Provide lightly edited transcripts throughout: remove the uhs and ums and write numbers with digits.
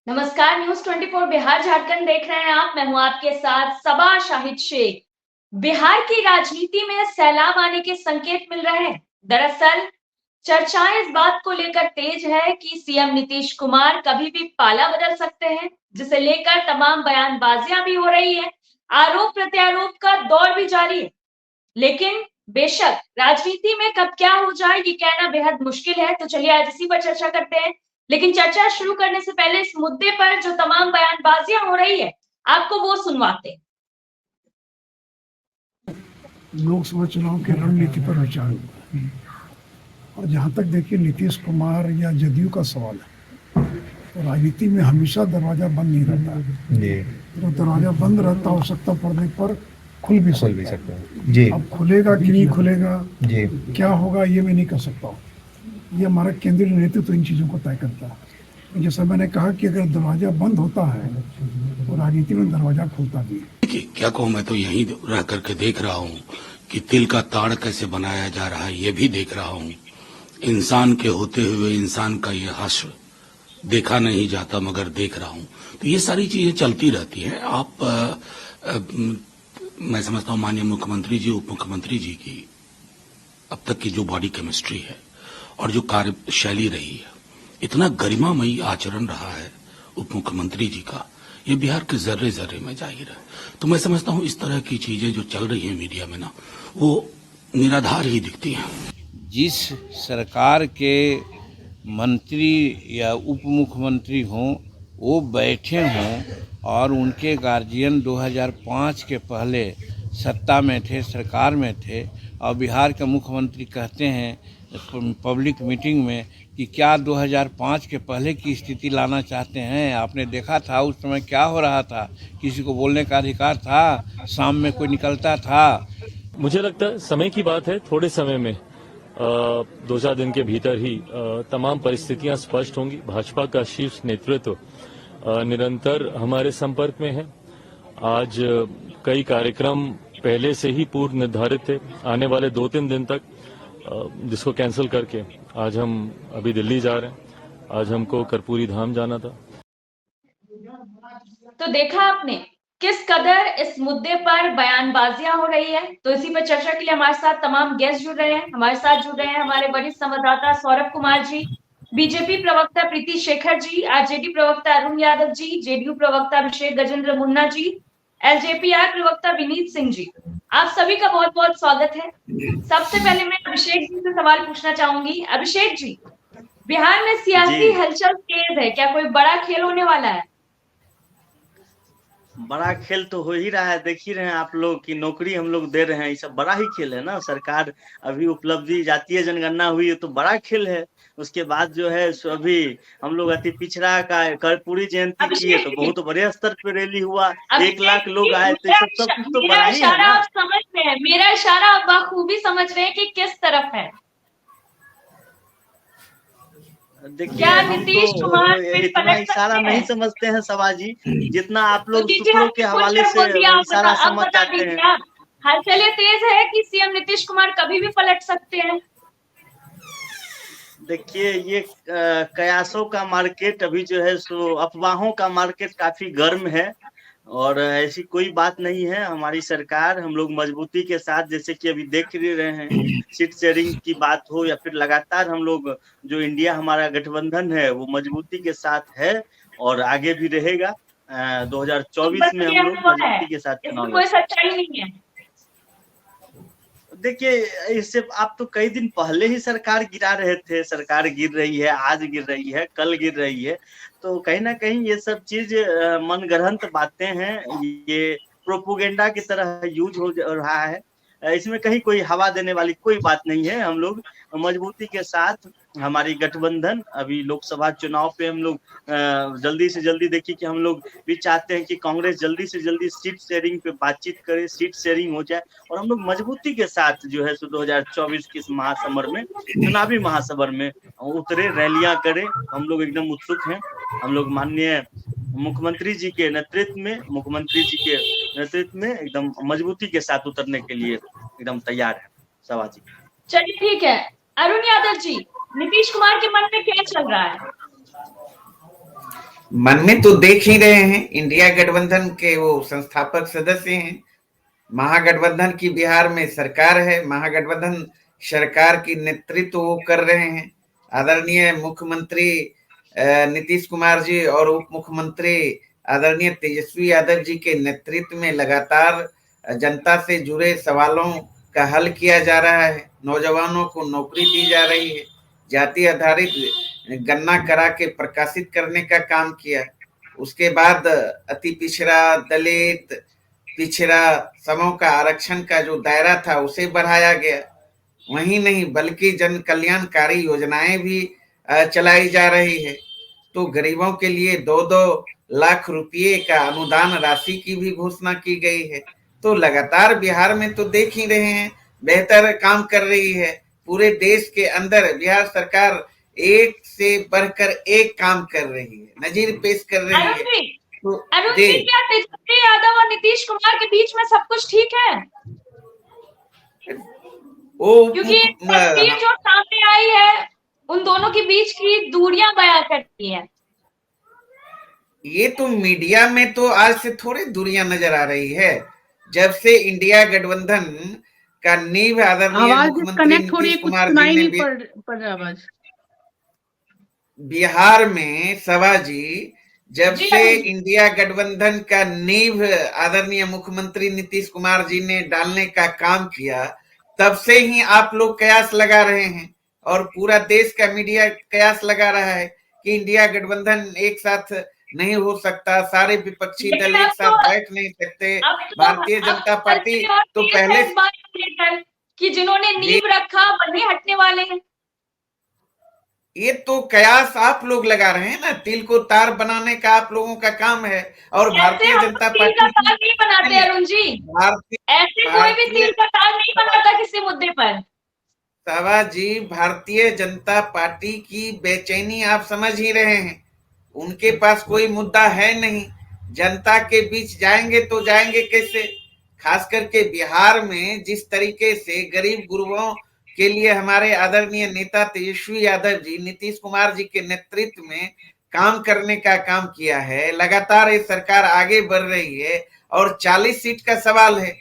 नमस्कार। न्यूज 24 बिहार झारखंड देख रहे हैं आप। मैं हूं आपके साथ सबा शाहिद शेख। बिहार की राजनीति में सैलाब आने के संकेत मिल रहे हैं। दरअसल चर्चाएं इस बात को लेकर तेज है कि सीएम नीतीश कुमार कभी भी पाला बदल सकते हैं, जिसे लेकर तमाम बयानबाजियां भी हो रही है। आरोप प्रत्यारोप का दौर भी जारी है। लेकिन बेशक राजनीति में कब क्या हो जाए ये कहना बेहद मुश्किल है। तो चलिए आज इसी पर चर्चा करते हैं। लेकिन चर्चा शुरू करने से पहले इस मुद्दे पर जो तमाम बयानबाजियां हो रही है आपको वो सुनवाते हैं। लोकसभा चुनाव की रणनीति पर विचार हुआ। और जहाँ तक देखिए नीतीश कुमार या जदयू का सवाल है, तो राजनीति में हमेशा दरवाजा बंद नहीं रहता जी। तो दरवाजा बंद रहता, आवश्यकता पड़ने पर खुल भी सकता है जी। अब खुलेगा कि नहीं खुलेगा जी, क्या होगा ये मैं नहीं कह सकता हूँ। ये हमारा केंद्रीय नेतृत्व तो इन चीज़ों को तय करता है। जैसा मैंने कहा कि अगर दरवाजा बंद होता है तो राजनीति में दरवाजा खुलता भी है। क्या कहूँ, मैं तो यहीं रह करके देख रहा हूँ कि तिल का ताड़ कैसे बनाया जा रहा है, ये भी देख रहा हूँ। इंसान के होते हुए इंसान का ये हश्र देखा नहीं जाता, मगर देख रहा हूँ। तो ये सारी चीजें चलती रहती हैं। मैं समझता हूँ माननीय मुख्यमंत्री जी, उप मुख्यमंत्री जी की अब तक की जो बॉडी केमिस्ट्री है और जो कार्यशैली रही है, इतना गरिमामयी आचरण रहा है उप मुख्यमंत्री जी का, ये बिहार के जर्रे जर्रे में जाहिर है। तो मैं समझता हूँ इस तरह की चीजें जो चल रही हैं मीडिया में ना, वो निराधार ही दिखती हैं। जिस सरकार के मंत्री या उप मुख्यमंत्री हों वो बैठे हों और उनके गार्जियन 2005 के पहले सत्ता में थे, सरकार में थे, और बिहार के मुख्यमंत्री कहते हैं पब्लिक मीटिंग में कि क्या 2005 के पहले की स्थिति लाना चाहते हैं। आपने देखा था उस समय क्या हो रहा था, किसी को बोलने का अधिकार था, शाम में कोई निकलता था। मुझे लगता है समय की बात है, थोड़े समय में 2-4 दिन के भीतर ही तमाम परिस्थितियां स्पष्ट होंगी। भाजपा का शीर्ष नेतृत्व निरंतर हमारे संपर्क में है। आज कई कार्यक्रम पहले से ही पूर्व निर्धारित थे आने वाले 2-3 दिन तक, जिसको कैंसिल करके आज हम अभी दिल्ली जा रहे हैं। आज हमको कर्पूरी धाम जाना था। तो देखा आपने किस कदर इस मुद्दे पर बयानबाजियां हो रही है। तो इसी पर चर्चा के लिए हमारे साथ तमाम गेस्ट जुड़ रहे हैं। हमारे साथ जुड़ रहे हैं हमारे वरिष्ठ संवाददाता सौरभ कुमार जी, बीजेपी प्रवक्ता प्रीति शेखर जी, आरजेडी प्रवक्ता अरुण यादव जी, जेडीयू प्रवक्ता अभिषेक गजेंद्र मुन्ना जी, एलजेपीआर प्रवक्ता विनीत सिंह जी। आप सभी का बहुत बहुत स्वागत है। सबसे पहले मैं अभिषेक जी से सवाल पूछना चाहूंगी। अभिषेक जी, बिहार में सियासी हलचल तेज है, क्या कोई बड़ा खेल होने वाला है? बड़ा खेल तो हो ही रहा है। देख ही रहे हैं आप लोग की नौकरी हम लोग दे रहे हैं, ये सब बड़ा ही खेल है ना। सरकार अभी उपलब्धि, जातीय जनगणना हुई है तो बड़ा खेल है। उसके बाद जो है सो अभी हम लोग अति पिछड़ा का कर्पूरी जयंती की है तो बहुत बड़े स्तर पे रैली हुआ, 1 लाख लोग आए, तो सब कुछ तो बड़ा ही है ना। आप समझ रहे हैं, मेरा इशारा आप बखूबी समझ रहे हैं कि किस तरफ है। देखिए हम तो इतना इशारा नहीं समझते हैं सभा जी, जितना आप लोग सूत्रों के हवाले से इशारा समझ जाते हैं। हलचल तेज है कि सीएम नीतीश कुमार कभी भी पलट सकते हैं। देखिए ये कयासों का मार्केट अभी जो है सो अफवाहों का मार्केट काफी गर्म है, और ऐसी कोई बात नहीं है। हमारी सरकार, हम लोग मजबूती के साथ, जैसे कि अभी देख ही रहे हैं, सीट शेयरिंग की बात हो या फिर लगातार हम लोग जो इंडिया हमारा गठबंधन है वो मजबूती के साथ है और आगे भी रहेगा। 2024 में हम लोग मजबूती के साथ चुनाव, कोई सच्चाई नहीं है। देखिए इससे आप तो कई दिन पहले ही सरकार गिरा रहे थे। सरकार गिर रही है, आज गिर रही है, कल गिर रही है, तो कहीं ना कहीं ये सब चीज मनगढ़ंत बातें हैं। ये प्रोपोगेंडा की तरह यूज हो रहा है। इसमें कहीं कोई हवा देने वाली कोई बात नहीं है। हम लोग मजबूती के साथ, हमारी गठबंधन, अभी लोकसभा चुनाव पे हम लोग जल्दी से जल्दी, देखिए कि हम लोग भी चाहते हैं कि कांग्रेस जल्दी से जल्दी सीट शेयरिंग पे बातचीत करे, सीट शेयरिंग हो जाए और हम लोग मजबूती के साथ जो है 2024 के महासमर में, चुनावी महासमर में उतरे, रैलियां करें। हम लोग एकदम उत्सुक हैं। हम लोग माननीय मुख्यमंत्री जी के नेतृत्व में एकदम मजबूती के साथ उतरने के लिए एकदम तैयार है सभा जी। चलिए ठीक है। अरुण यादव जी, नीतीश कुमार के मन में क्या चल रहा है? मन में तो देख ही रहे हैं, इंडिया गठबंधन के वो संस्थापक सदस्य हैं। महागठबंधन की बिहार में सरकार है, महागठबंधन सरकार की नेतृत्व वो कर रहे हैं। आदरणीय मुख्यमंत्री नीतीश कुमार जी और उप मुख्यमंत्री आदरणीय तेजस्वी यादव जी के नेतृत्व में लगातार जनता से जुड़े सवालों का हल किया जा रहा है। नौजवानों को नौकरी दी जा रही है, जाति आधारित गणना करा के प्रकाशित करने का काम किया। उसके बाद अति पिछड़ा, दलित, पिछड़ा समूह का आरक्षण का जो दायरा था उसे बढ़ाया गया। वही नहीं बल्कि जन कल्याणकारी योजनाएं भी चलाई जा रही है। तो गरीबों के लिए 2-2 लाख रुपये का अनुदान राशि की भी घोषणा की गई है। तो लगातार बिहार में तो देख ही रहे हैं बेहतर काम कर रही है। पूरे देश के अंदर बिहार सरकार एक से बढ़कर एक काम कर रही है, नजीर पेश कर रही है। तो अरुण जी, क्या तेजस्वी यादव और नीतीश कुमार के बीच में सब कुछ ठीक है? क्योंकि तस्वीर जो सामने आई है उन दोनों के बीच की दूरियां बयां करती है। ये तो मीडिया में तो आज से थोड़ी दूरियां नजर आ रही है। जब से इंडिया गठबंधन का नींव आदरणीय मुख्यमंत्री नीतीश कुमार जी ने बिहार में सभा जी, जब से इंडिया गठबंधन का नींव आदरणीय मुख्यमंत्री नीतीश कुमार जी ने डालने का काम किया, तब से ही आप लोग कयास लगा रहे हैं और पूरा देश का मीडिया कयास लगा रहा है कि इंडिया गठबंधन एक साथ नहीं हो सकता, सारे विपक्षी दल एक साथ बैठ नहीं सकते। भारतीय जनता पार्टी तो पहले कि जिन्होंने नींव रखा वही हटने वाले हैं। ये तो कयास आप लोग लगा रहे हैं ना, तिल को तार बनाने का आप लोगों का काम है। और भारतीय जनता पार्टी तार नहीं बनाते अरुण जी, ऐसे कोई भी तिल का तार नहीं बनाता किसी मुद्दे पर। सभा जी, भारतीय जनता पार्टी की बेचैनी आप समझ ही रहे हैं। उनके पास कोई मुद्दा है नहीं, जनता के बीच जाएंगे तो जाएंगे कैसे? खास करके बिहार में जिस तरीके से गरीब गुरुओं के लिए हमारे आदरणीय नेता तेजस्वी यादव जी नीतीश कुमार जी के नेतृत्व में काम करने का काम किया है, लगातार ये सरकार आगे बढ़ रही है और 40 सीट का सवाल है।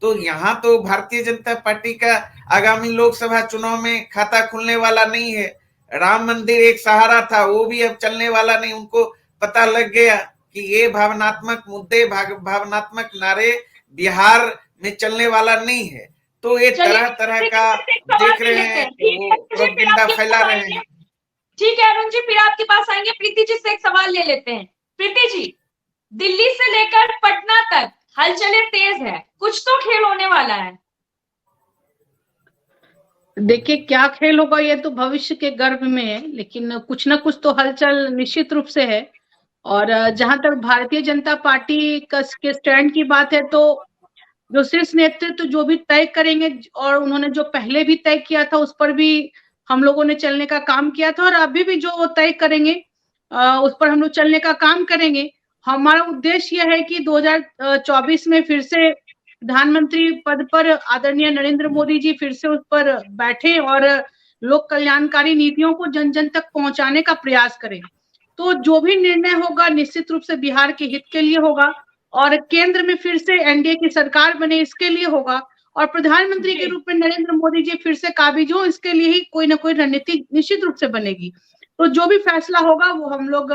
तो यहाँ तो भारतीय जनता पार्टी का आगामी लोकसभा चुनाव में खाता खुलने वाला नहीं है। राम मंदिर एक सहारा था, वो भी अब चलने वाला नहीं। उनको पता लग गया कि ये भावनात्मक मुद्दे, भावनात्मक नारे बिहार में चलने वाला नहीं है। तो ये तरह तरह का देख रहे हैं, वो प्रोपेगेंडा फैला रहे हैं। ठीक है अरुण जी, फिर आपके पास आएंगे। प्रीति जी से एक सवाल ले लेते हैं। प्रीति जी, दिल्ली से लेकर पटना तक हलचलें तेज है, कुछ तो खेल होने वाला है। देखिए क्या खेल होगा ये तो भविष्य के गर्भ में है, लेकिन कुछ ना कुछ तो हलचल निश्चित रूप से है। और जहां तक भारतीय जनता पार्टी के स्टैंड की बात है, तो जो शीर्ष नेतृत्व जो भी तय करेंगे, और उन्होंने जो पहले भी तय किया था उस पर भी हम लोगों ने चलने का काम किया था, और अभी भी जो तय करेंगे उस पर हम लोग चलने का काम करेंगे। हमारा उद्देश्य यह है कि 2024 में फिर से प्रधानमंत्री पद पर आदरणीय नरेंद्र मोदी जी फिर से उस पर बैठे और लोक कल्याणकारी नीतियों को जन जन तक पहुंचाने का प्रयास करें। तो जो भी निर्णय होगा निश्चित रूप से बिहार के हित के लिए होगा, और केंद्र में फिर से एनडीए की सरकार बने इसके लिए होगा, और प्रधानमंत्री के रूप में नरेंद्र मोदी जी फिर से काबिज हो, इसके लिए ही कोई ना कोई रणनीति निश्चित रूप से बनेगी। तो जो भी फैसला होगा वो हम लोग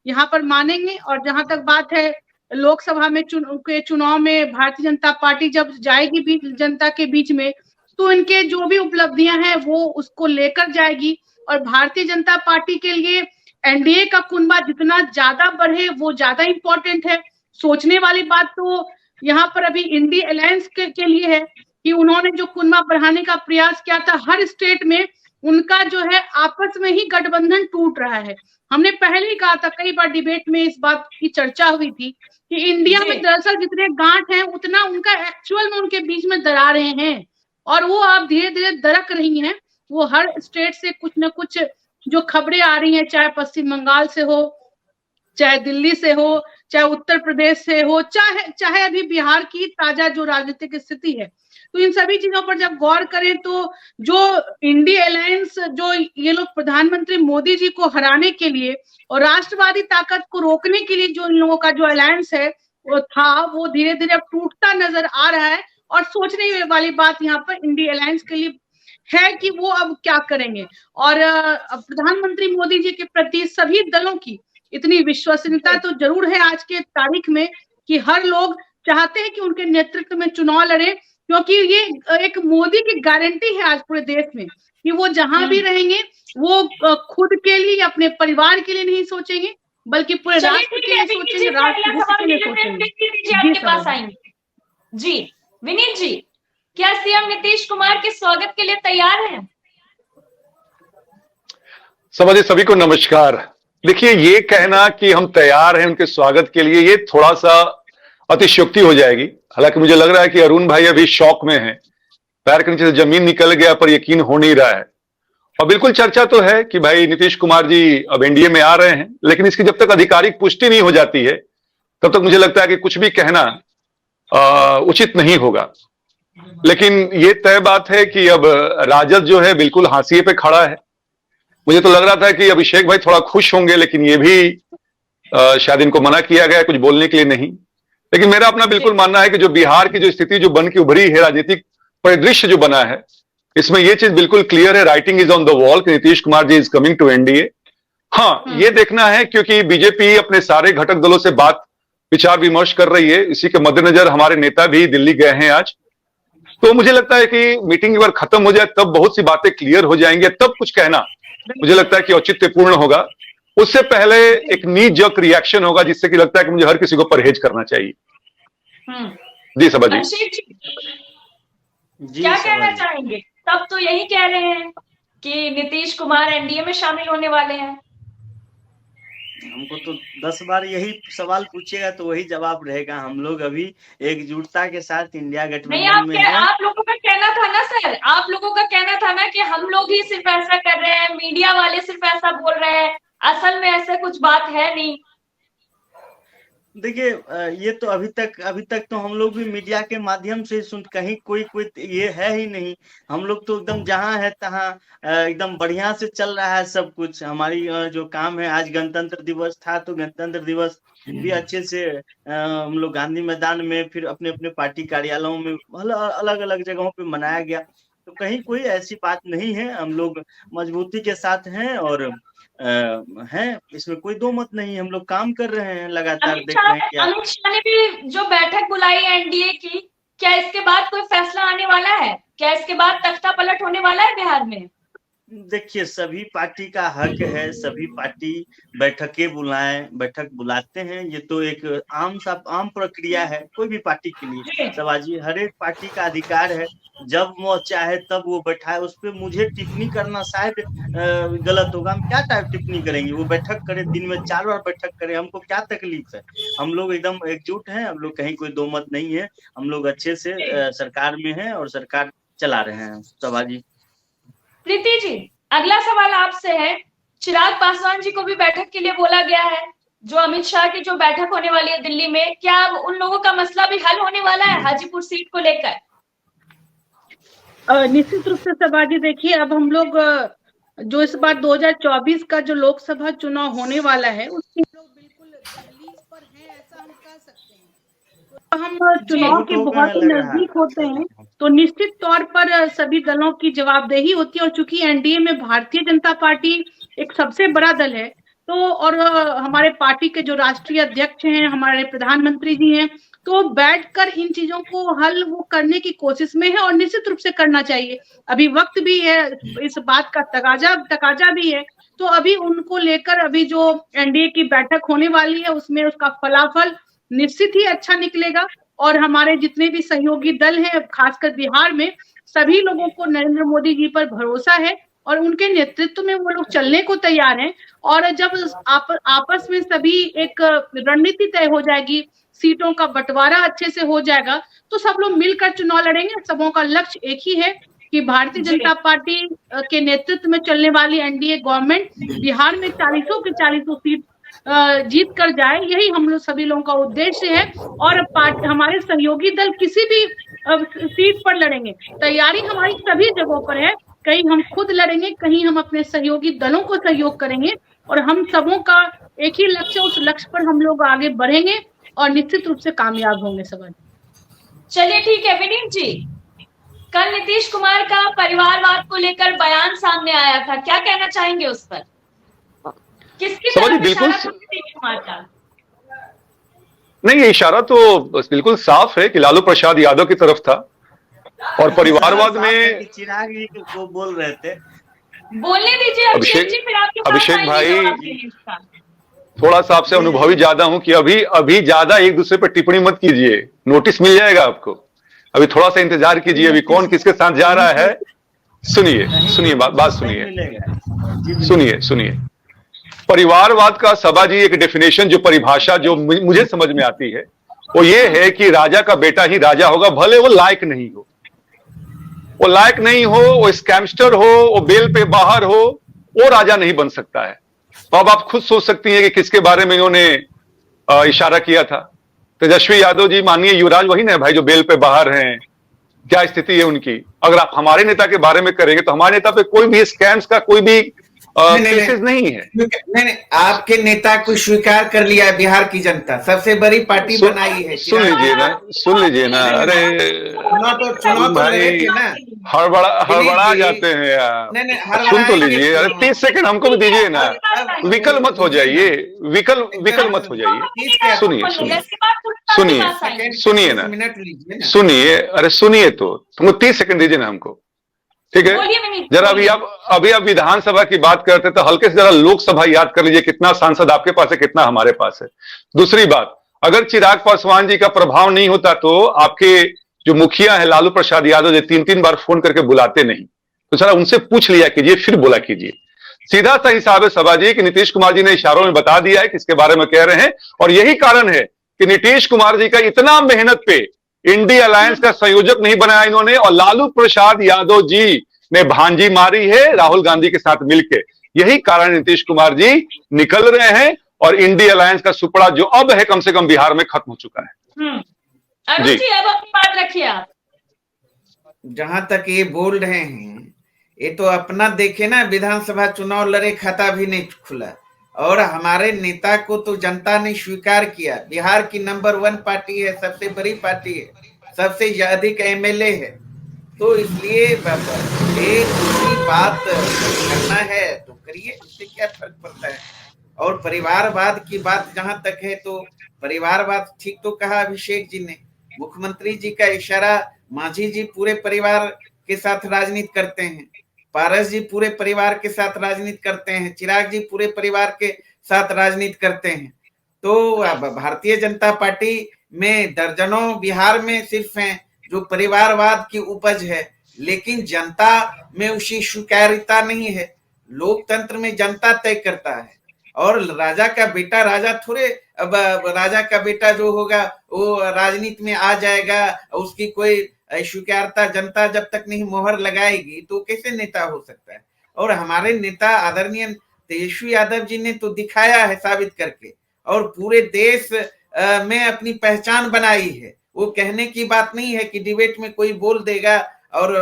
यहाँ पर मानेंगे। और जहां तक बात है लोकसभा में चुनाव में भारतीय जनता पार्टी जब जाएगी जनता के बीच में, तो इनके जो भी उपलब्धियां हैं वो उसको लेकर जाएगी। और भारतीय जनता पार्टी के लिए एनडीए का कुनबा जितना ज्यादा बढ़े वो ज्यादा इंपॉर्टेंट है। सोचने वाली बात तो यहाँ पर अभी इंडी अलायंस के लिए है कि उन्होंने जो कुनबा बढ़ाने का प्रयास किया था, हर स्टेट में उनका जो है आपस में ही गठबंधन टूट रहा है। हमने पहले ही कहा था, कई बार डिबेट में इस बात की चर्चा हुई थी कि इंडिया में दरअसल जितने गांठ हैं उतना उनका एक्चुअल में उनके बीच में दरारें हैं, और वो अब धीरे धीरे दरक रही हैं। वो हर स्टेट से कुछ न कुछ जो खबरें आ रही हैं, चाहे पश्चिम बंगाल से हो, चाहे दिल्ली से हो, चाहे उत्तर प्रदेश से हो, चाहे अभी बिहार की ताजा जो राजनीतिक स्थिति है, तो इन सभी चीजों पर जब गौर करें तो जो इंडिया अलायंस, जो ये लोग प्रधानमंत्री मोदी जी को हराने के लिए और राष्ट्रवादी ताकत को रोकने के लिए जो इन लोगों का जो अलायंस है वो था, वो धीरे धीरे अब टूटता नजर आ रहा है। और सोचने वाली बात यहाँ पर इंडिया अलायंस के लिए है कि वो अब क्या करेंगे। और प्रधानमंत्री मोदी जी के प्रति सभी दलों की इतनी विश्वसनीयता तो जरूर है आज के तारीख में कि हर लोग चाहते हैं कि उनके नेतृत्व में चुनाव लड़े, क्योंकि ये एक मोदी की गारंटी है आज पूरे देश में कि वो जहां भी रहेंगे वो खुद के लिए, अपने परिवार के लिए नहीं सोचेंगे, बल्कि पूरे राष्ट्र के लिए सोचेंगे, राष्ट्र के लिए सोचेंगे। आपके पास आएंगे जी। विनीत जी, क्या सीएम नीतीश कुमार के स्वागत के लिए तैयार हैं? समझे, सभी को नमस्कार। देखिए, ये कहना कि हम तैयार हैं उनके स्वागत के लिए, ये थोड़ा सा अतिशयोक्ति हो जाएगी। हालांकि मुझे लग रहा है कि अरुण भाई अभी शौक में हैं, पैर के नीचे से जमीन निकल गया, पर यकीन हो नहीं रहा है। और बिल्कुल चर्चा तो है कि भाई नीतीश कुमार जी अब एनडीए में आ रहे हैं, लेकिन इसकी जब तक आधिकारिक पुष्टि नहीं हो जाती है तब तक मुझे लगता है कि कुछ भी कहना उचित नहीं होगा। लेकिन ये तय बात है कि अब राजद जो है बिल्कुल हाशिए पे खड़ा है। मुझे तो लग रहा था कि अभिषेक भाई थोड़ा खुश होंगे, लेकिन ये भी शायद इनको मना किया गया कुछ बोलने के लिए नहीं। लेकिन मेरा अपना बिल्कुल मानना है कि जो बिहार की जो स्थिति जो बन के उभरी है, राजनीतिक परिदृश्य जो बना है, इसमें ये चीज बिल्कुल क्लियर है, writing is on the wall कि Nitish Kumar ji is coming to NDA. हाँ, ये देखना है क्योंकि बीजेपी अपने सारे घटक दलों से बात विचार विमर्श कर रही है। इसी के मद्देनजर हमारे नेता भी दिल्ली गए हैं आज। तो मुझे लगता है कि मीटिंग एक बार खत्म हो जाए तब बहुत सी बातें क्लियर हो जाएंगी, तब कुछ कहना मुझे लगता है कि औचित्यपूर्ण होगा। उससे पहले एक नी जर्क रिएक्शन होगा जिससे कि लगता है कि मुझे हर किसी को परहेज करना चाहिए। जी सभा जी, क्या कहना चाहेंगे? तब तो यही कह रहे हैं कि नीतीश कुमार एनडीए में शामिल होने वाले हैं। हमको तो 10 बार यही सवाल पूछेगा तो वही जवाब रहेगा। हम लोग अभी एकजुटता के साथ इंडिया गठबंधन में हैं। आप लोगों का कहना था ना सर, आप लोगों का कहना था ना कि हम लोग ही सिर्फ ऐसा कर रहे हैं, मीडिया वाले सिर्फ ऐसा बोल रहे हैं, असल में ऐसा कुछ बात है नहीं। देखिए, ये तो अभी तक तो हम लोग भी मीडिया के माध्यम से सुन, कहीं कोई ये है ही नहीं। हम लोग तो एकदम जहां है तहां एकदम बढ़िया से चल रहा है सब कुछ। हमारी जो काम है, आज गणतंत्र दिवस था तो गणतंत्र दिवस भी अच्छे से हम लोग गांधी मैदान में, फिर अपने अपने पार्टी कार्यालयों में, अलग अलग जगहों पे मनाया गया। तो कहीं कोई ऐसी बात नहीं है। हम लोग मजबूती के साथ हैं और हैं, इसमें कोई दो मत नहीं। हम लोग काम कर रहे हैं, लगातार देख रहे हैं क्या। अमित शाह ने भी जो बैठक बुलाई है एनडीए की, क्या इसके बाद कोई फैसला आने वाला है? क्या इसके बाद तख्ता पलट होने वाला है बिहार में? देखिए, सभी पार्टी का हक है, सभी पार्टी बैठकें बैठक बुलाते हैं। ये तो एक आम प्रक्रिया है कोई भी पार्टी के लिए। सभाजी, हर एक पार्टी का अधिकार है, जब वो चाहे तब वो बैठाए। उस पर मुझे टिप्पणी करना शायद गलत होगा। हम क्या टाइप टिप्पणी करेंगे? वो बैठक करे, दिन में 4 बार बैठक करे, हमको क्या तकलीफ है? हम लोग एकदम एकजुट हैं। हम लोग कहीं कोई दो मत नहीं है। हम लोग अच्छे से सरकार में हैं और सरकार चला रहे हैं। सभाजी, प्रीति जी, अगला सवाल आपसे है। चिराग पासवान जी को भी बैठक के लिए बोला गया है, जो अमित शाह की जो बैठक होने वाली है दिल्ली में। क्या अब उन लोगों का मसला भी हल होने वाला है हाजीपुर सीट को लेकर? निश्चित रूप से सभाजी, देखिए, अब हम लोग जो इस बार 2024 का जो लोकसभा चुनाव होने वाला है उसके लोग बिल्कुल दहलीज पर हैं, ऐसा हम कह सकते हैं। तो हम चुनाव के बहुत नजदीक होते हैं तो निश्चित तौर पर सभी दलों की जवाबदेही होती है। और चूंकि एनडीए में भारतीय जनता पार्टी एक सबसे बड़ा दल है, तो और हमारे पार्टी के जो राष्ट्रीय अध्यक्ष हैं, हमारे प्रधानमंत्री जी हैं, तो बैठकर इन चीजों को हल वो करने की कोशिश में है और निश्चित रूप से करना चाहिए। अभी वक्त भी है, इस बात का तकाजा भी है। तो अभी उनको लेकर अभी जो एनडीए की बैठक होने वाली है उसमें उसका फलाफल निश्चित ही अच्छा निकलेगा। और हमारे जितने भी सहयोगी दल हैं, खासकर बिहार में, सभी लोगों को नरेंद्र मोदी जी पर भरोसा है और उनके नेतृत्व में वो लोग चलने को तैयार हैं। और जब आपस में सभी एक रणनीति तय हो जाएगी, सीटों का बंटवारा अच्छे से हो जाएगा, तो सब लोग मिलकर चुनाव लड़ेंगे। सबों का लक्ष्य एक ही है कि भारतीय जनता पार्टी के नेतृत्व में चलने वाली एनडीए गवर्नमेंट बिहार में 40 की 40 सीट जीत कर जाए, यही हम लोग सभी लोगों का उद्देश्य है। और हमारे सहयोगी दल किसी भी सीट पर लड़ेंगे, तैयारी हमारी सभी जगहों पर है। कहीं हम खुद लड़ेंगे, कहीं हम अपने सहयोगी दलों को सहयोग करेंगे, और हम सबों का एक ही लक्ष्य, उस लक्ष्य पर हम लोग आगे बढ़ेंगे और निश्चित रूप से कामयाब होंगे सब। चलिए ठीक है विनीत जी, कल नीतीश कुमार का परिवारवाद को लेकर बयान सामने आया था, क्या कहना चाहेंगे उस पर? किसकी तरफ बिल्कुल इशारा था नीतीश कुमार का? नहीं, ये इशारा तो बिल्कुल साफ है कि लालू प्रसाद यादव की तरफ था। और परिवारवाद में चिराग जी को बोल रहे थे। बोलने दीजिए अभिषेक जी, फिर आपके पास अभिषेक आएंगे भाई, जवाब देने का। थोड़ा सा आपसे अनुभवी ज्यादा हूं कि अभी ज्यादा एक दूसरे पर टिप्पणी मत कीजिए, नोटिस मिल जाएगा आपको। अभी थोड़ा सा इंतजार कीजिए, अभी कौन किसके साथ जा रहा है। सुनिए बात सुनिए। परिवारवाद का सभा जी एक डेफिनेशन, जो परिभाषा जो मुझे समझ में आती है, वो ये है कि राजा का बेटा ही राजा होगा, भले वो लायक नहीं हो, वो स्कैमस्टर हो, वो बेल पे बाहर हो, वो राजा नहीं बन सकता है। तो अब आप खुद सोच सकती हैं कि किसके बारे में इन्होंने इशारा किया था। तेजस्वी यादव जी, माननीय युवराज वही ना भाई जो बेल पे बाहर हैं, क्या स्थिति है उनकी। अगर आप हमारे नेता के बारे में करेंगे तो हमारे नेता पे कोई भी स्कैम्स का कोई भी केसेस नहीं है। नहीं, आपके नेता को स्वीकार कर लिया है बिहार की जनता, सबसे बड़ी पार्टी बनाई है। सुन लीजिए ना। अरे चुनाव तो रहे थे ना, हड़बड़ा जाते हैं यार। सुन तो लीजिए, अरे 30 सेकंड हमको भी दीजिए ना, विकल मत हो जाइए, विकल मत हो जाइए। सुनिए, अरे सुनिए तो, तुमको 30 सेकंड दीजिए ना हमको, ठीक है। जरा अभी आप विधानसभा की बात करते तो हल्के से जरा लोकसभा याद कर लीजिए, कितना सांसद आपके पास है, कितना हमारे पास है। दूसरी बात, अगर चिराग पासवान जी का प्रभाव नहीं होता तो आपके जो मुखिया है लालू प्रसाद यादव, जो 3-3 बार फोन करके बुलाते नहीं, तो जरा उनसे पूछ लिया कीजिए, फिर बोला कीजिए। सीधा सा हिसाब है सभा जी कि नीतीश कुमार जी ने इशारों में बता दिया है किसके बारे में कह रहे हैं, और यही कारण है कि नीतीश कुमार जी का इतना मेहनत पे इंडिया अलायंस का संयोजक नहीं बनाया इन्होंने, और लालू प्रसाद यादव जी ने भांजी मारी है राहुल गांधी के साथ मिलकर। यही कारण नीतीश कुमार जी निकल रहे हैं, और इंडिया अलायंस का सुपड़ा जो अब है कम से कम बिहार में खत्म हो चुका है। अरुण जी, अब अपनी बात रखिए आप। जहां तक ये बोल रहे हैं, ये तो अपना देखे ना, विधानसभा चुनाव लड़े, खाता भी नहीं खुला, और हमारे नेता को तो जनता ने स्वीकार किया। बिहार की नंबर 1 पार्टी है, सबसे बड़ी पार्टी है, सबसे अधिक एमएलए है, तो इसलिए एक दूसरी बात करना है तो करिए, उससे क्या फर्क पड़ता है। और परिवारवाद की बात जहां तक है, तो परिवारवाद ठीक तो कहा अभिषेक जी ने, मुख्यमंत्री जी का इशारा, मांझी जी पूरे परिवार के साथ राजनीति करते हैं, पारस जी पूरे परिवार के साथ राजनीति करते हैं, चिराग जी पूरे परिवार के साथ राजनीति करते हैं। तो भारतीय जनता पार्टी में दर्जनों बिहार में सिर्फ हैं जो परिवारवाद की उपज है, लेकिन जनता में उसकी स्वीकार्यता नहीं है। लोकतंत्र में जनता तय करता है, और राजा का बेटा राजा थोड़े, अब राजा का बेटा जो होगा वो राजनीति में आ जाएगा, उसकी कोई स्वीकार्यता जनता जब तक नहीं मोहर लगाएगी तो कैसे नेता हो सकता है। और हमारे नेता आदरणीय तेजस्वी यादव जी ने तो दिखाया है साबित करके, और पूरे देश में अपनी पहचान बनाई है। वो कहने की बात नहीं है कि डिबेट में कोई बोल देगा और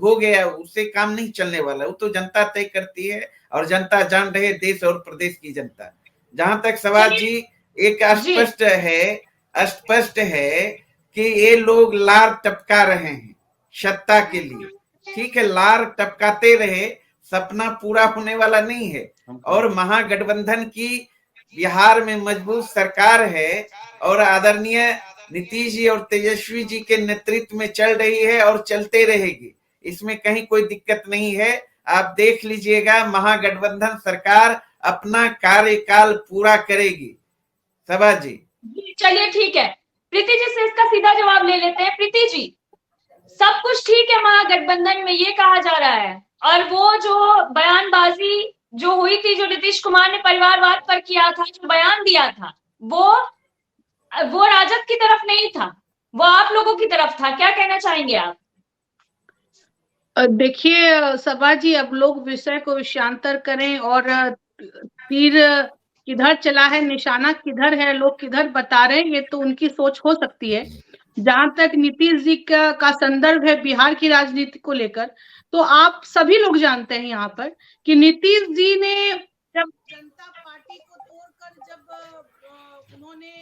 हो गया, उससे काम नहीं चलने वाला, वो तो जनता तय करती है, और जनता जान रहे, देश और प्रदेश की जनता। जहां तक सवाल जी, एक स्पष्ट है कि ये लोग लार टपका रहे हैं सत्ता के लिए, ठीक है, लार टपकाते रहे, सपना पूरा होने वाला नहीं है। और महागठबंधन की बिहार में मजबूत सरकार है, और आदरणीय नीतीश जी और तेजस्वी जी के नेतृत्व में चल रही है और चलते रहेगी, इसमें कहीं कोई दिक्कत नहीं है। आप देख लीजिएगा, महागठबंधन सरकार अपना कार्यकाल पूरा करेगी। सभा जी, चलिए ठीक है, प्रीति जी से इसका सीधा जवाब ले लेते हैं। प्रीति जी, सब कुछ ठीक है महागठबंधन में, ये कहा जा रहा है, और वो जो बयानबाजी जो हुई थी, जो नीतीश कुमार ने परिवारवाद पर किया था, जो बयान दिया था, वो राजद की तरफ नहीं था, वो आप लोगों की तरफ था। क्या कहना चाहेंगे आप? देखिए सभा जी, अब लोग विषय को विषयांतर करें और तीर किधर चला है, निशाना किधर है, लोग किधर बता रहे हैं, ये तो उनकी सोच हो सकती है। जहां तक नीतीश जी का संदर्भ है बिहार की राजनीति को लेकर, तो आप सभी लोग जानते हैं यहाँ पर कि नीतीश जी ने जब जनता पार्टी को तोड़कर जब उन्होंने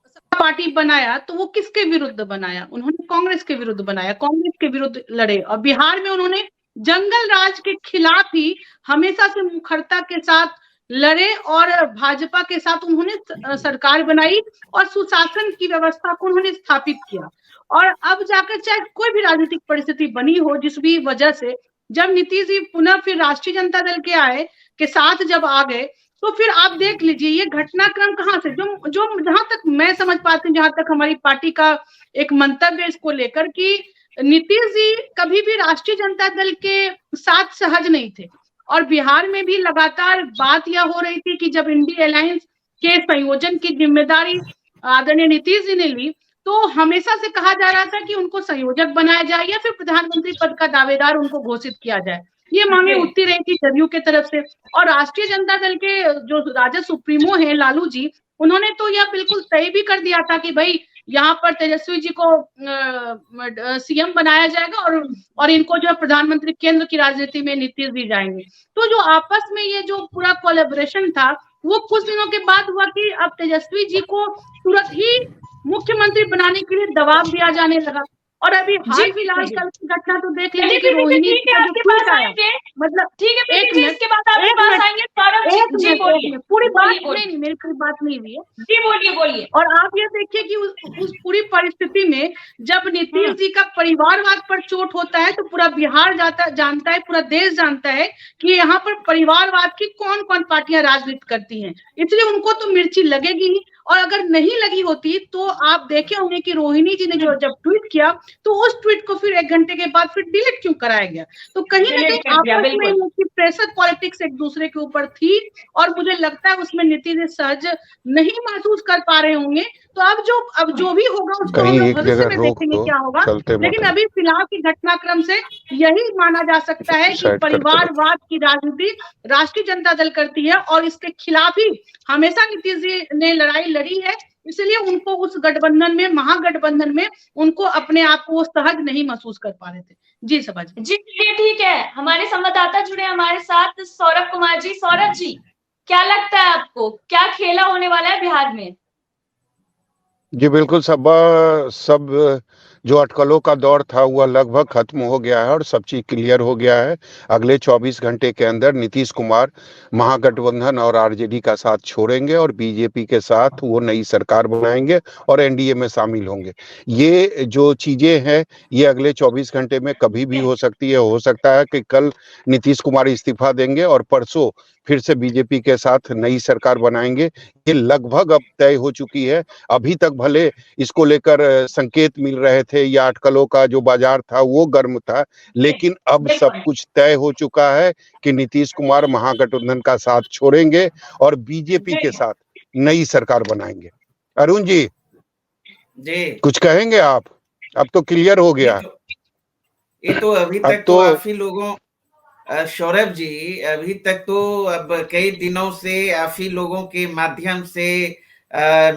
सपा पार्टी बनाया, तो वो किसके विरुद्ध बनाया? उन्होंने कांग्रेस के विरुद्ध बनाया, कांग्रेस के विरुद्ध लड़े। और बिहार में उन्होंने जंगल राज के खिलाफ ही हमेशा से मुखरता के साथ लड़े और भाजपा के साथ उन्होंने सरकार बनाई और सुशासन की व्यवस्था को उन्होंने स्थापित किया। और अब जाकर चाहे कोई भी राजनीतिक परिस्थिति बनी हो, जिस भी वजह से, जब नीतीश जी पुनः फिर राष्ट्रीय जनता दल के आए के साथ जब आ गए, तो फिर आप देख लीजिए ये घटनाक्रम कहाँ से, जो जो जहां तक मैं समझ पाती हूँ, जहां तक हमारी पार्टी का एक मंतव्य इसको लेकर, कि नीतीश जी कभी भी राष्ट्रीय जनता दल के साथ सहज नहीं थे। और बिहार में भी लगातार बात यह हो रही थी कि जब इंडी अलायंस के संयोजन की जिम्मेदारी आदरणीय नीतीश जी ने ली, तो हमेशा से कहा जा रहा था कि उनको संयोजक बनाया जाए या फिर प्रधानमंत्री पद का दावेदार उनको घोषित किया जाए। ये मांगे उठती रही थी जदयू के तरफ से। और राष्ट्रीय जनता दल के जो राजद सुप्रीमो हैं लालू जी, उन्होंने तो यह बिल्कुल तय भी कर दिया था कि भाई यहाँ पर तेजस्वी जी को सीएम बनाया जाएगा और इनको जो प्रधानमंत्री केंद्र की राजनीति में नीतीश जी जाएंगे। तो जो आपस में ये जो पूरा कोलैबोरेशन था, वो कुछ दिनों के बाद हुआ कि अब तेजस्वी जी को तुरंत ही मुख्यमंत्री बनाने के लिए दबाव दिया जाने लगा। और अभी हाल फिलहाल कल की घटना तो देख लीजिए कि रोहिणी ठीक है, आपके पास आएंगे, मतलब ठीक है, एक प्रीति जी, इसके बाद आपके पास आएंगे। सौरभ जी बोलिए, पूरी बात बोलिए। नहीं, मेरी पूरी बात नहीं हुई है जी बोलिए। और आप ये देखिए कि उस पूरी परिस्थिति में जब नीतीश जी का परिवारवाद पर चोट होता है, तो पूरा बिहार जानता है, पूरा देश जानता है कि यहाँ पर परिवारवाद की कौन कौन पार्टियां राजनीति करती हैं। इसलिए उनको तो मिर्ची लगेगी ही। और अगर नहीं लगी होती तो आप देखे होंगे कि रोहिणी जी ने जो जब ट्वीट किया, तो उस ट्वीट को फिर 1 घंटे के बाद फिर डिलीट क्यों कराया गया? तो कहीं ना कहीं आपस में उनकी प्रेशर पॉलिटिक्स एक दूसरे के ऊपर थी और मुझे लगता है उसमें नीतीश जी सहज नहीं महसूस कर पा रहे होंगे। तो अब जो भी होगा उसको हम लोग भविष्य में देखेंगे क्या होगा। लेकिन अभी फिलहाल की घटनाक्रम से यही माना जा सकता है कि परिवारवाद की राजनीति राष्ट्रीय जनता दल करती है और इसके खिलाफ ही हमेशा नीतीश जी ने लड़ाई लड़ी है। इसलिए उनको उस गठबंधन में, महागठबंधन में, उनको अपने आप को सहज नहीं महसूस कर पा रहे थे। जी सभा जी, ठीक है, हमारे संवाददाता जुड़े हमारे साथ, सौरभ कुमार जी। सौरभ जी, क्या लगता है आपको, क्या खेला होने वाला है बिहार में? जी बिल्कुल, सब जो अटकलों का दौर था वह लगभग खत्म हो गया है और सब चीज क्लियर हो गया है। अगले 24 घंटे के अंदर नीतीश कुमार महागठबंधन और आरजेडी का साथ छोड़ेंगे और बीजेपी के साथ वो नई सरकार बनाएंगे और एनडीए में शामिल होंगे। ये जो चीजें हैं ये अगले 24 घंटे में कभी भी हो सकती है। हो सकता है कि कल नीतीश कुमार इस्तीफा देंगे और परसों फिर से बीजेपी के साथ नई सरकार बनाएंगे। ये लगभग अब तय हो चुकी है। अभी तक भले इसको लेकर संकेत मिल रहे थे या अटकलों का जो बाजार था वो गर्म था, लेकिन अब सब कुछ तय हो चुका है कि नीतीश कुमार महागठबंधन का साथ छोड़ेंगे और बीजेपी के साथ नई सरकार बनाएंगे। अरुण जी कुछ कहेंगे आप? अब तो क्लियर हो गया। ये तो अभी तक तो काफी लोगों, सौरभ जी, अभी तक तो अब कई दिनों से काफी लोगों के माध्यम से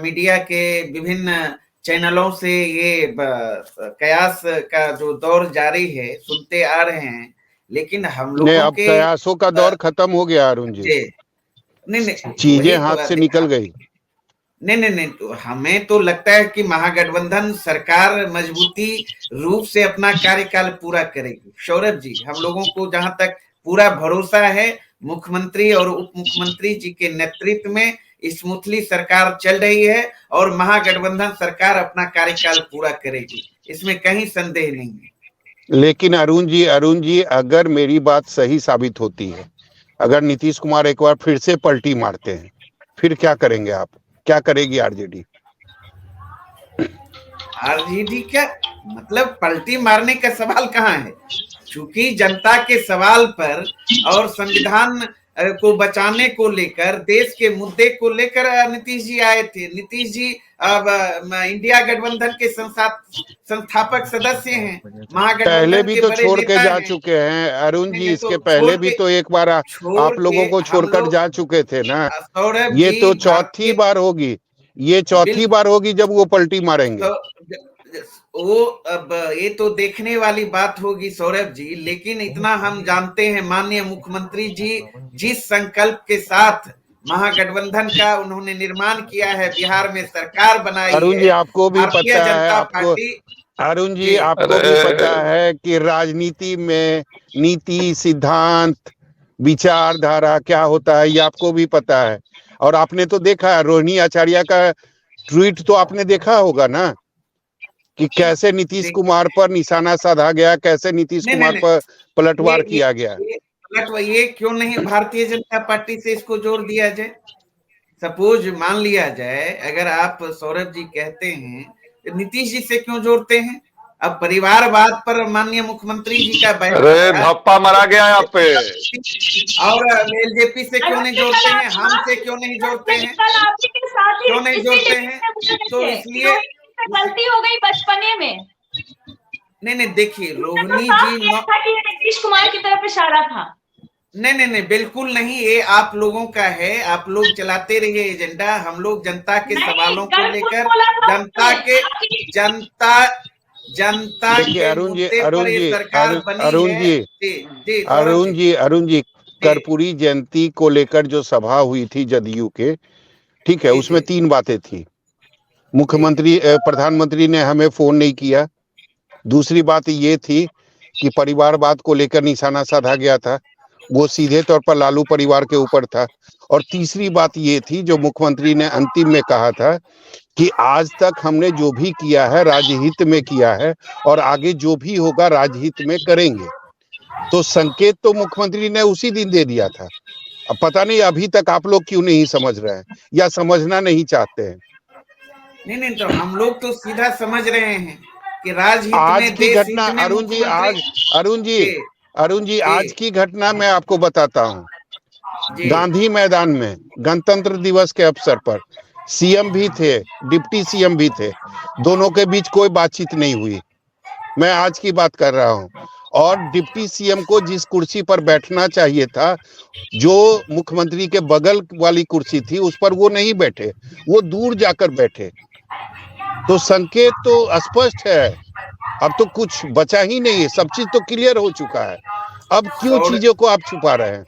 मीडिया के विभिन्न चैनलों से ये कयास का जो दौर जारी है सुनते आ रहे हैं। लेकिन हम लोगों के कयासों का दौर खत्म हो गया अरुण जी। नहीं, चीजें हाथ से निकल गई। नहीं, तो हमें तो लगता है कि महागठबंधन सरकार मजबूती रूप से अपना कार्यकाल पूरा करेगी। सौरभ जी, हम लोगों को जहां तक पूरा भरोसा है, मुख्यमंत्री और उप मुख्यमंत्री जी के नेतृत्व में स्मूथली सरकार चल रही है और महागठबंधन सरकार अपना कार्यकाल पूरा करेगी, इसमें कहीं संदेह नहीं है। लेकिन अरुण जी, अगर मेरी बात सही साबित होती है, अगर नीतीश कुमार एक बार फिर से पलटी मारते हैं, फिर क्या करेंगे आप? क्या करेगी आरजेडी? आरजेडी क्या मतलब पलटी मारने का सवाल कहाँ है? चूंकि जनता के सवाल पर और संविधान को बचाने को लेकर, देश के मुद्दे को लेकर नीतीश जी आए थे। नीतीश जी अब इंडिया गठबंधन के संस्थापक सदस्य हैं, महागठबंधन पहले भी के तो बड़े छोड़ के नेता जा हैं। चुके हैं अरुण नहीं, जी, नहीं, इसके तो पहले छोड़ भी के तो एक बार छोड़ आप लोगों के को हम छोड़कर लोग जा चुके थे ना। सौरभ ये जी तो चौथी भारतीय बार होगी, ये चौथी बार होगी जब वो पलटी मारेंगे। वो अब ये तो देखने वाली बात होगी सौरभ जी, लेकिन इतना हम जानते हैं माननीय मुख्यमंत्री जी जिस संकल्प के साथ महागठबंधन का उन्होंने निर्माण किया है, बिहार में सरकार बनाई अरुण जी है, आपको भी भारतीय पता है, जनता आपको पार्टी। अरुण जी जी, आपको भी पता है कि राजनीति में नीति, सिद्धांत, विचारधारा क्या होता है, ये आपको भी पता है। और आपने तो देखा है, रोहिणी आचार्य का ट्वीट तो आपने देखा होगा ना, कि कैसे नीतीश कुमार पर निशाना साधा गया, कैसे नीतीश नहीं, कुमार नहीं, पर पलटवार किया गया। ये क्यों नहीं भारतीय जनता पार्टी से इसको जोड़ दिया जाए? सपोज मान लिया जाए, अगर आप सौरभ जी कहते हैं तो नीतीश जी से क्यों जोड़ते हैं? अब परिवारवाद पर माननीय मुख्यमंत्री जी का बयान अरे धप्पा मारा गया है आप पे। और एलजेपी से क्यों नहीं जोड़ते हैं? हमसे क्यों नहीं जोड़ते हैं? क्यों नहीं जोड़ते हैं? तो इसलिए गलती हो गई बचपने में। नहीं, देखिए रोहिणी जी नीतीश कुमार की तरफ इशारा था। नहीं, बिल्कुल नहीं, ये आप लोगों का है, आप लोग चलाते रहिए एजेंडा। हम लोग जनता के सवालों को लेकर, जनता देखिए के अरुण जी, मुद्दे पर ये सरकार बनी अरुण है। जी, अरुण जी कर्पूरी जयंती को लेकर जो सभा हुई थी जदयू के, ठीक है, उसमें 3 बातें थी। मुख्यमंत्री प्रधानमंत्री ने हमें फोन नहीं किया। दूसरी बात ये थी कि परिवारवाद को लेकर निशाना साधा गया था, वो सीधे तौर पर लालू परिवार के ऊपर था। और तीसरी बात ये थी जो मुख्यमंत्री ने अंतिम में कहा था कि आज तक हमने जो भी किया है राजहित में किया है और आगे जो भी होगा राजहित में करेंगे। तो संकेत तो मुख्यमंत्री ने उसी दिन दे दिया था। अब पता नहीं अभी तक आप लोग क्यों नहीं समझ रहे हैं या समझना नहीं चाहते हैं। नहीं, तो हम लोग तो सीधा समझ रहे हैं कि राजहित आज में, की घटना अरुण जी आज की घटना मैं आपको बताता हूँ। गांधी मैदान में गणतंत्र दिवस के अवसर पर सीएम भी थे, डिप्टी सीएम भी थे, दोनों के बीच कोई बातचीत नहीं हुई। मैं आज की बात कर रहा हूँ। और डिप्टी सीएम को जिस कुर्सी पर बैठना चाहिए था, जो मुख्यमंत्री के बगल वाली कुर्सी थी, उस पर वो नहीं बैठे, वो दूर जाकर बैठे। तो संकेत तो स्पष्ट है, अब तो कुछ बचा ही नहीं है, सब चीज तो क्लियर हो चुका है। अब क्यों चीजों को आप छुपा रहे हैं?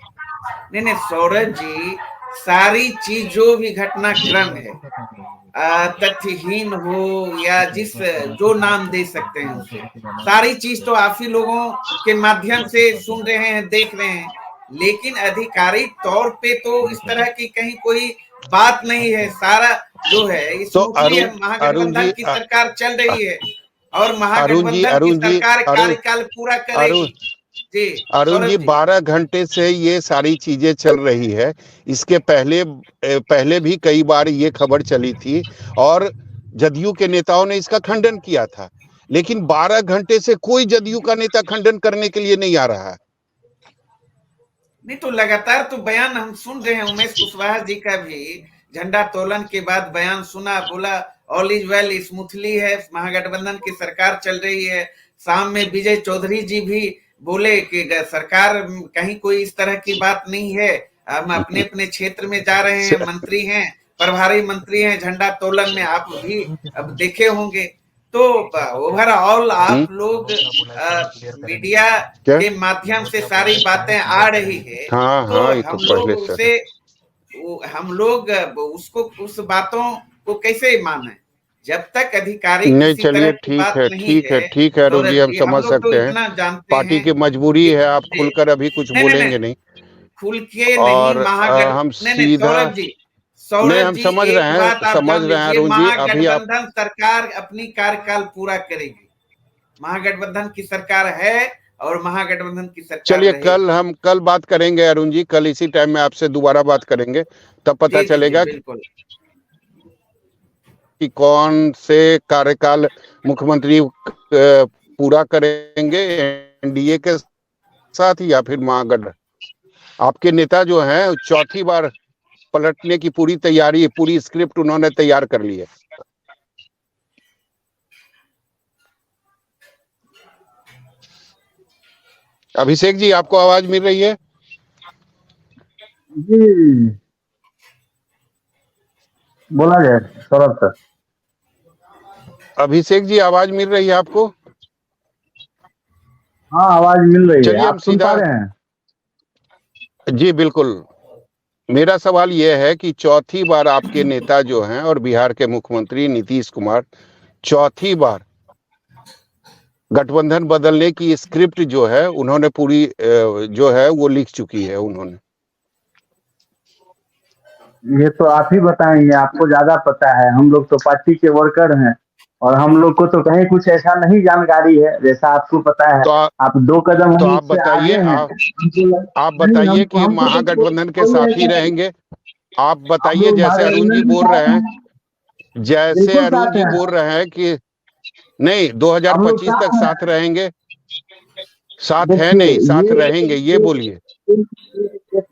नहीं, सौरभ जी, सारी चीज जो भी घटनाक्रम है, तथ्यहीन हो या जो नाम दे सकते हैं उसे, सारी चीज तो आप ही लोगों के माध्यम से सुन रहे हैं, देख रहे हैं। लेकिन आधिकारिक तौर पे तो इस तरह की कहीं कोई बात नहीं है। सारा जो है इस महागठबंधन की सरकार चल रही है और महागठबंधन की सरकार कार्यकाल पूरा करेगी। अरुण जी 12 घंटे से ये सारी चीजें चल रही है। इसके पहले भी कई बार ये खबर चली थी और जदयू के नेताओं ने इसका खंडन किया था, लेकिन 12 घंटे से कोई जदयू का नेता खंडन करने के लिए नहीं आ रहा है। नहीं, तो लगातार तो बयान हम सुन रहे हैं। उमेश कुशवाहा जी का भी झंडा तोलन के बाद बयान सुना, बोला ऑल इज वेल, स्मूथली है, महागठबंधन की सरकार चल रही है। शाम में विजय चौधरी जी भी बोले कि सरकार कहीं कोई इस तरह की बात नहीं है, हम अपने अपने क्षेत्र में जा रहे हैं, मंत्री हैं, प्रभारी मंत्री हैं, झंडा तोलन में आप भी अब देखे होंगे। तो ओवरऑल आप लोग मीडिया के माध्यम से सारी बातें आ रही है, हम लोग उसको, उस बातों को कैसे माने जब तक अधिकारी नहीं? चलिए ठीक है अरुण जी, हम समझ सकते हैं, पार्टी की मजबूरी है, आप खुलकर अभी कुछ बोलेंगे नहीं, खुल के और हम सीधा नहीं, हम समझ रहे हैं अरुण जी। अभी आप सरकार अपनी कार्यकाल पूरा करेगी, महागठबंधन की सरकार है और महागठबंधन की सरकार। चलिए कल बात करेंगे अरुण जी, कल इसी टाइम में आपसे दोबारा बात करेंगे, तब पता चलेगा कि कौन से कार्यकाल मुख्यमंत्री पूरा करेंगे एनडीए के साथ या फिर महागठबंधन। आपके नेता जो हैं चौथी बार पलटने की पूरी तैयारी, पूरी स्क्रिप्ट उन्होंने तैयार कर ली है। अभिषेक जी, आपको आवाज मिल रही है? जी बोला जाए सौरभ सर। अभिषेक जी, आवाज मिल रही है आपको? हाँ आवाज मिल रही है। चलिए आप हम सुन सीधा, पा रहे हैं? जी बिल्कुल। मेरा सवाल यह है कि चौथी बार आपके नेता जो हैं और बिहार के मुख्यमंत्री नीतीश कुमार चौथी बार गठबंधन बदलने की स्क्रिप्ट जो है उन्होंने पूरी जो है वो लिख चुकी है उन्होंने। ये तो आप ही बताएंगे, आपको ज्यादा पता है। हम लोग तो पार्टी के वर्कर हैं और हम लोग को तो कहीं कुछ ऐसा नहीं जानकारी है जैसा आपको पता है। तो आप 2 कदम तो हमसे आगे हैं। आप बताइए कि महागठबंधन के साथी रहेंगे। आप बताइए, जैसे अरुण जी बोल रहे हैं, जैसे अरुण जी बोल रहे हैं कि नहीं 2025 तक साथ रहेंगे, साथ है नहीं, साथ रहेंगे, ये बोलिए।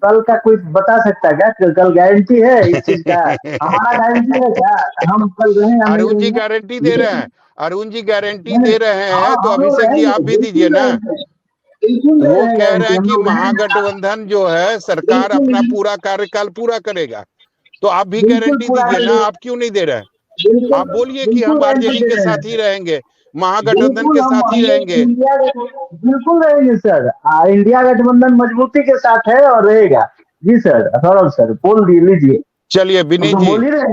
कल का कोई बता सकता है क्या? कल गारंटी है इस चीज का? हमारा गारंटी है क्या? हम कल रहे? अरुण जी गारंटी दे रहे हैं, अरुण जी गारंटी दे रहे हैं, तो अभिषेक जी आप भी दीजिए ना। वो कह रहे हैं कि महागठबंधन जो है सरकार अपना पूरा कार्यकाल पूरा करेगा, तो आप भी गारंटी दीजिए ना। आप क्यों नहीं दे रहे हैं? आप बोलिए कि हम आरजेडी के साथ ही रहेंगे, महागठबंधन के साथ ही रहेंगे। बिल्कुल रहेंगे सर। इंडिया गठबंधन मजबूती के साथ है और रहेगा। जी सर। सौरभ सर बोल लीजिए। चलिए विनीत तो जी, बोल ही रहे।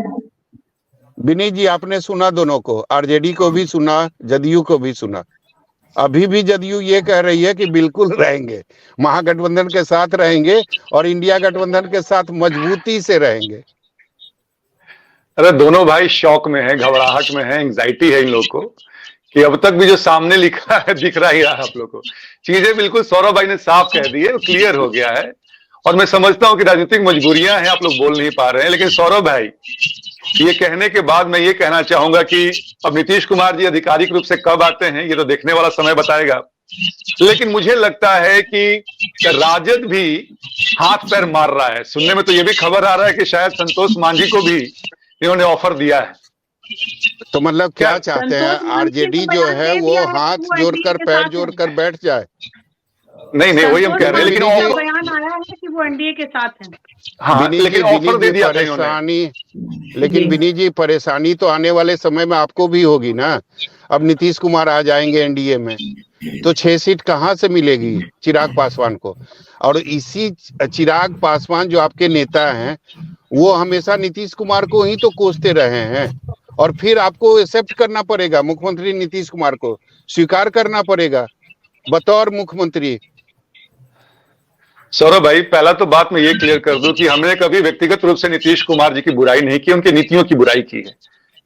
विनीत जी आपने सुना दोनों को, आरजेडी को भी सुना, जदयू को भी सुना। अभी भी जदयू ये कह रही है कि बिल्कुल रहेंगे, महागठबंधन के साथ रहेंगे और इंडिया गठबंधन के साथ मजबूती से रहेंगे। अरे दोनों भाई शौक में है, घबराहट में है, एंग्जाइटी है इन लोगों को कि अब तक भी जो सामने लिखा है दिख रहा ही रहा आप लोग को। चीजें बिल्कुल सौरभ भाई ने साफ कह दी है, क्लियर हो गया है। और मैं समझता हूं कि राजनीतिक मजबूरियां हैं, आप लोग बोल नहीं पा रहे हैं। लेकिन सौरभ भाई, ये कहने के बाद मैं ये कहना चाहूंगा कि अब नीतीश कुमार जी आधिकारिक रूप से कब आते हैं ये तो देखने वाला समय बताएगा। लेकिन मुझे लगता है कि राजद भी हाथ पैर मार रहा है। सुनने में तो ये भी खबर आ रहा है कि शायद संतोष मांझी को भी इन्होंने ऑफर दिया है। तो मतलब क्या चाहते हैं, आरजेडी जो है वो हाथ जोड़कर पैर जोड़कर बैठ जाए? नहीं वही हम कह रहे हैं, लेकिन बयान आया है कि वो एनडीए के साथ हैं। हाँ, लेकिन ऑफर दे दिया परेशानी, लेकिन विनीत जी परेशानी तो आने वाले समय में आपको भी होगी ना। अब नीतीश कुमार आ जाएंगे एनडीए में, तो 6 सीट कहाँ से मिलेगी चिराग पासवान को? और इसी चिराग पासवान जो आपके नेता हैं वो हमेशा नीतीश कुमार को ही तो कोसते रहे हैं, और फिर आपको एक्सेप्ट करना पड़ेगा, मुख्यमंत्री नीतीश कुमार को स्वीकार करना पड़ेगा बतौर मुख्यमंत्री। सौरभ भाई, पहला तो बात मैं ये क्लियर कर दूं कि हमने कभी व्यक्तिगत रूप से नीतीश कुमार जी की बुराई नहीं की, उनकी नीतियों की बुराई की है,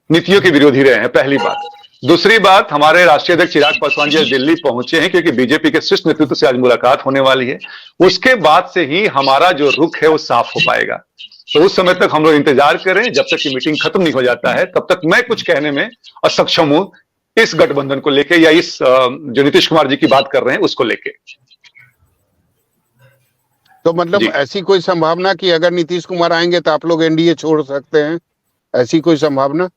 नीतियों के विरोधी रहे हैं, पहली बात। दूसरी बात, हमारे राष्ट्रीय अध्यक्ष चिराग पासवान जी आज दिल्ली पहुंचे हैं क्योंकि बीजेपी के शीर्ष नेतृत्व से आज मुलाकात होने वाली है। उसके बाद से ही हमारा जो रुख है वो साफ हो पाएगा। तो उस समय तक हम लोग इंतजार करें, जब तक कि मीटिंग खत्म नहीं हो जाता है तब तक मैं कुछ कहने में असक्षम हूं इस गठबंधन को लेके, या इस जो नीतीश कुमार जी की बात कर रहे हैं उसको लेके। तो मतलब ऐसी कोई संभावना कि अगर नीतीश कुमार आएंगे तो आप लोग एनडीए छोड़ सकते हैं, ऐसी कोई संभावना?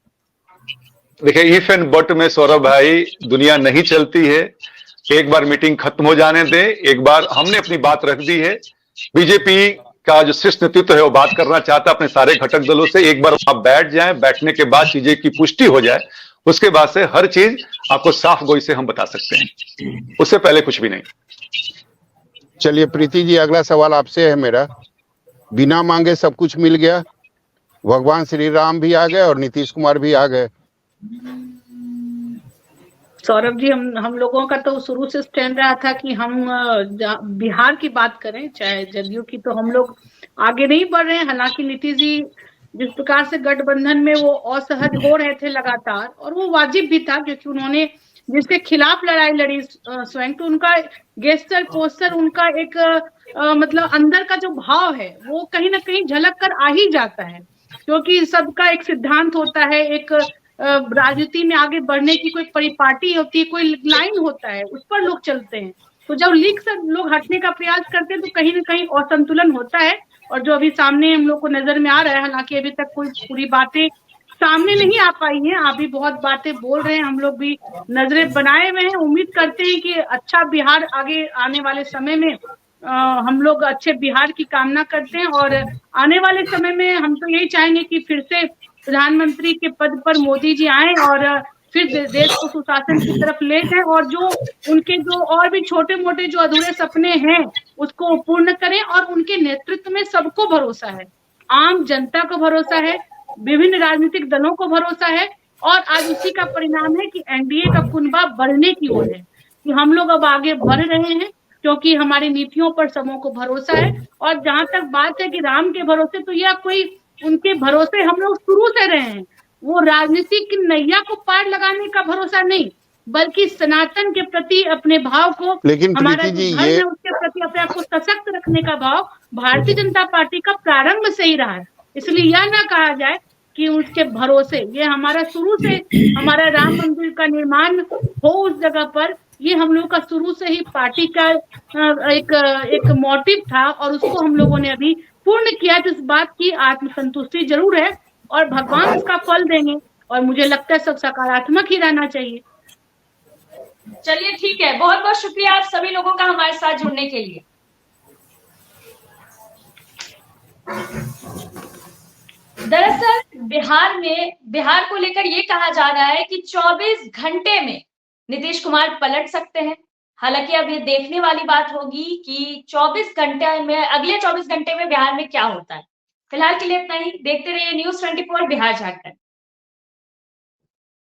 देखिए, इफ एंड बट में सौरभ भाई दुनिया नहीं चलती है। एक बार मीटिंग खत्म हो जाने दे, एक बार हमने अपनी बात रख दी है, बीजेपी का जो शीर्ष नेतृत्व है वो बात करना चाहता है अपने सारे घटक दलों से, एक बार आप बैठ जाएं, बैठने के बाद चीजें की पुष्टि हो जाए, उसके बाद से हर चीज आपको साफ गोई से हम बता सकते हैं, उससे पहले कुछ भी नहीं। चलिए प्रीति जी, अगला सवाल आपसे है मेरा। बिना मांगे सब कुछ मिल गया, भगवान श्री राम भी आ गए और नीतीश कुमार भी आ गए। सौरभ जी, हम लोगों का तो शुरू से स्टैंड रहा था कि हम बिहार की बात करें चाहे जदयू की, तो हम लोग आगे नहीं बढ़ रहे हैं। हालांकि नीतीश जी जिस प्रकार से गठबंधन में वो असहज हो रहे थे लगातार, और वो वाजिब भी था क्योंकि उन्होंने जिसके खिलाफ लड़ाई लड़ी स्वयं, तो उनका गेस्टर पोस्टर, उनका एक मतलब अंदर का जो भाव है वो कहीं ना कहीं झलक कर आ ही जाता है, क्योंकि सबका एक सिद्धांत होता है, एक राजनीति में आगे बढ़ने की कोई परिपाटी होती है, कोई लाइन होता है, उस पर लोग चलते हैं। तो जब लीक से लोग हटने का प्रयास करते हैं तो कहीं ना कहीं असंतुलन होता है। और जो अभी सामने हम लोग को नजर में आ रहा है, हालांकि अभी तक कोई पूरी बातें सामने नहीं आ पाई हैं, आप भी बहुत बातें बोल रहे हैं, हम लोग भी नजरें बनाए हुए हैं। उम्मीद करते हैं कि अच्छा बिहार आगे आने वाले समय में हम लोग अच्छे बिहार की कामना करते हैं। और आने वाले समय में हम तो यही चाहेंगे कि फिर से प्रधानमंत्री के पद पर मोदी जी आए और फिर देश को सुशासन की तरफ ले जाएं, और जो उनके जो और भी छोटे मोटे जो अधूरे सपने हैं उसको पूर्ण करें। और उनके नेतृत्व में सबको भरोसा है, आम जनता को भरोसा है, विभिन्न राजनीतिक दलों को भरोसा है। और आज उसी का परिणाम है कि एनडीए का कुनबा बढ़ने की ओर है, कि हम लोग अब आगे बढ़ रहे हैं क्योंकि हमारी नीतियों पर सबों को भरोसा है। और जहां तक बात है कि राम के भरोसे, तो यह कोई उनके भरोसे हम लोग शुरू से रहे हैं। वो राजनीतिक नैया को पार लगाने का भरोसा नहीं, बल्कि सनातन के प्रति अपने भाव को, लेकिन हमारा प्रीति जी जो धर्म ये है उसके प्रति अपने आप को सशक्त रखने का भाव भारतीय जनता पार्टी का प्रारंभ से ही रहा है। इसलिए यह ना कहा जाए कि उसके भरोसे, ये हमारा शुरू से, हमारा राम मंदिर का निर्माण हो उस जगह पर, ये हम लोग का शुरू से ही पार्टी का एक मोटिव था और उसको हम लोगों ने अभी पूर्ण किया। तो इस बात की आत्मसंतुष्टि जरूर है और भगवान उसका फल देंगे, और मुझे लगता है सब सकारात्मक ही रहना चाहिए। चलिए ठीक है, बहुत बहुत शुक्रिया आप सभी लोगों का हमारे साथ जुड़ने के लिए। दरअसल बिहार को लेकर ये कहा जा रहा है कि 24 घंटे में नीतीश कुमार पलट सकते हैं। हालांकि अब ये देखने वाली बात होगी कि 24 घंटे में, अगले 24 घंटे में बिहार में क्या होता है। फिलहाल के लिए इतना ही। देखते रहिए News 24 बिहार झारखंड।